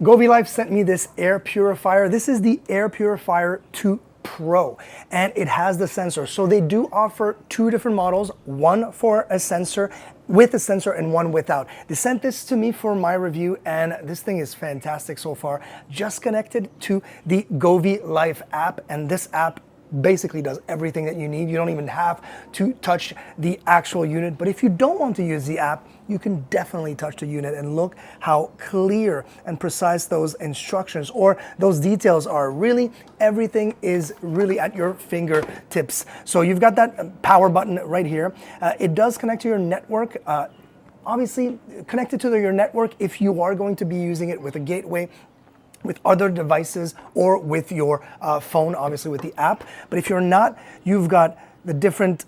GoveeLife sent me this air purifier. This is the Air Purifier 2 Pro, and it has the sensor. So they do offer two different models, one for a sensor with a sensor and one without. They sent this to me for my review, and this thing is fantastic so far. Just connected to the GoveeLife app, and this app basically does everything that you need. You don't even have to touch the actual unit, but if you don't want to use the app, you can definitely touch the unit, and look how clear and precise those instructions or those details are. Really, everything is really at your fingertips. So you've got that power button right here. It does connect to your network. Obviously, connected to your network if you are going to be using it with a gateway, with other devices, or with your phone, obviously with the app. But if you're not, you've got the different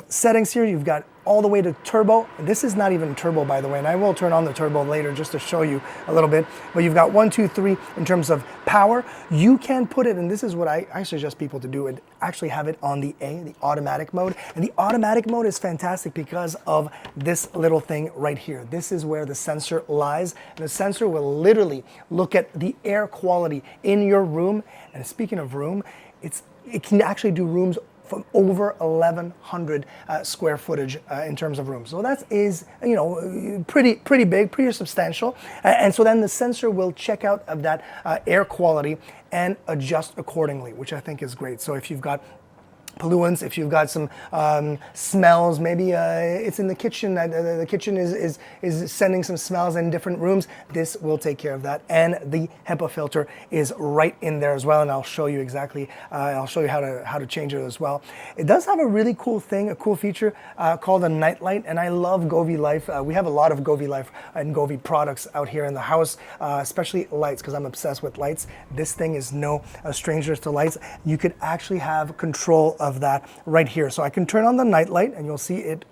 settings here. You've got all the way to turbo. This is not even turbo, by the way, and I will turn on the turbo later just to show you a little bit. But you've got 1, 2, 3 in terms of power. You can put it, and this is what I suggest people to do, and actually have it on the automatic mode. And the automatic mode is fantastic because of this little thing right here. This is where the sensor lies, and the sensor will literally look at the air quality in your room. And speaking of room, it can actually do rooms from over 1,100 square footage in terms of rooms. So that is, you know, pretty big, pretty substantial. And so then the sensor will check out of that air quality and adjust accordingly, which I think is great. So if you've got pollutants, if you've got some smells, maybe it's in the kitchen, the kitchen is sending some smells in different rooms, this will take care of that. And the HEPA filter is right in there as well, and I'll show you exactly, I'll show you how to change it as well. It does have a really cool thing, a cool feature called a night light, and I love GoveeLife. We have a lot of GoveeLife and Govee products out here in the house, especially lights, because I'm obsessed with lights. This thing is no stranger to lights. You could actually have control of that right here. So I can turn on the night light, and you'll see it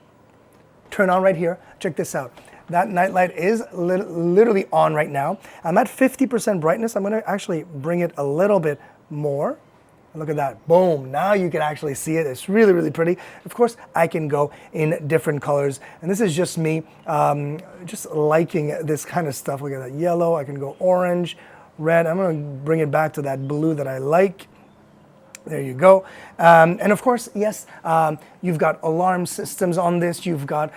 turn on right here. Check this out. That night light is literally on right now. I'm at 50% brightness. I'm going to actually bring it a little bit more. Look at that. Boom. Now you can actually see it. It's really, really pretty. Of course, I can go in different colors. And this is just me just liking this kind of stuff. Look at that yellow. I can go orange, red. I'm going to bring it back to that blue that I like. There you go. And of course, yes, you've got alarm systems on this. You've got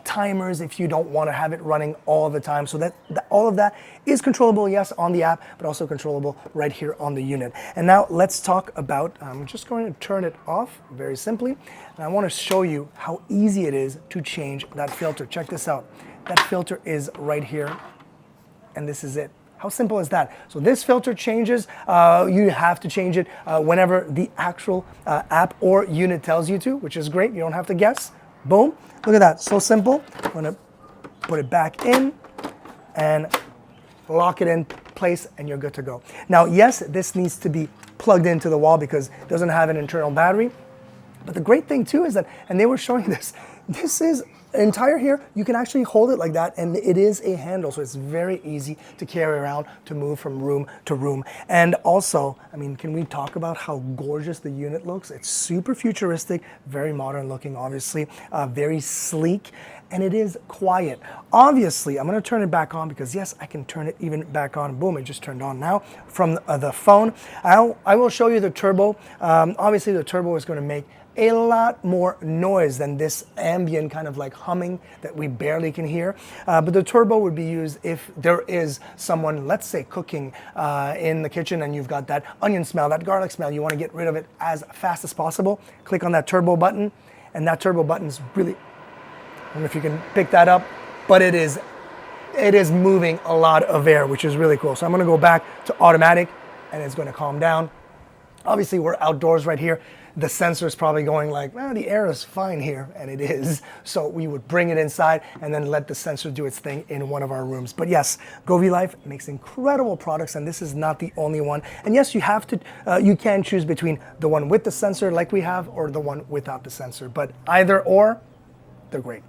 timers if you don't want to have it running all the time. So that all of that is controllable, yes, on the app, but also controllable right here on the unit. And now let's talk about, I'm just going to turn it off very simply. And I want to show you how easy it is to change that filter. Check this out. That filter is right here, and this is it. How simple is that? So this filter changes. You have to change it whenever the actual app or unit tells you to, which is great. You don't have to guess. Boom. Look at that. So simple. I'm going to put it back in and lock it in place, and you're good to go. Now, yes, this needs to be plugged into the wall because it doesn't have an internal battery. But the great thing too is that, and they were showing this is entire here, you can actually hold it like that, and it is a handle, so it's very easy to carry around, to move from room to room. And also, I mean, can we talk about how gorgeous the unit looks? It's super futuristic, very modern looking, obviously, very sleek, and it is quiet. Obviously, I'm going to turn it back on because yes, I can turn it even back on. Boom, it just turned on now from the phone. I will show you the turbo. Obviously, the turbo is going to make a lot more noise than this ambient kind of like humming that we barely can hear. But the turbo would be used if there is someone, let's say, cooking in the kitchen, and you've got that onion smell, that garlic smell. You want to get rid of it as fast as possible. Click on that turbo button, and that turbo button is really, I don't know if you can pick that up, but it is moving a lot of air, which is really cool. So I'm going to go back to automatic, and it's going to calm down. Obviously, we're outdoors right here. The sensor is probably going like, well, the air is fine here, and it is. So we would bring it inside and then let the sensor do its thing in one of our rooms. But yes, GoveeLife makes incredible products, and this is not the only one. And yes, you have to, you can choose between the one with the sensor like we have or the one without the sensor. But either or, they're great.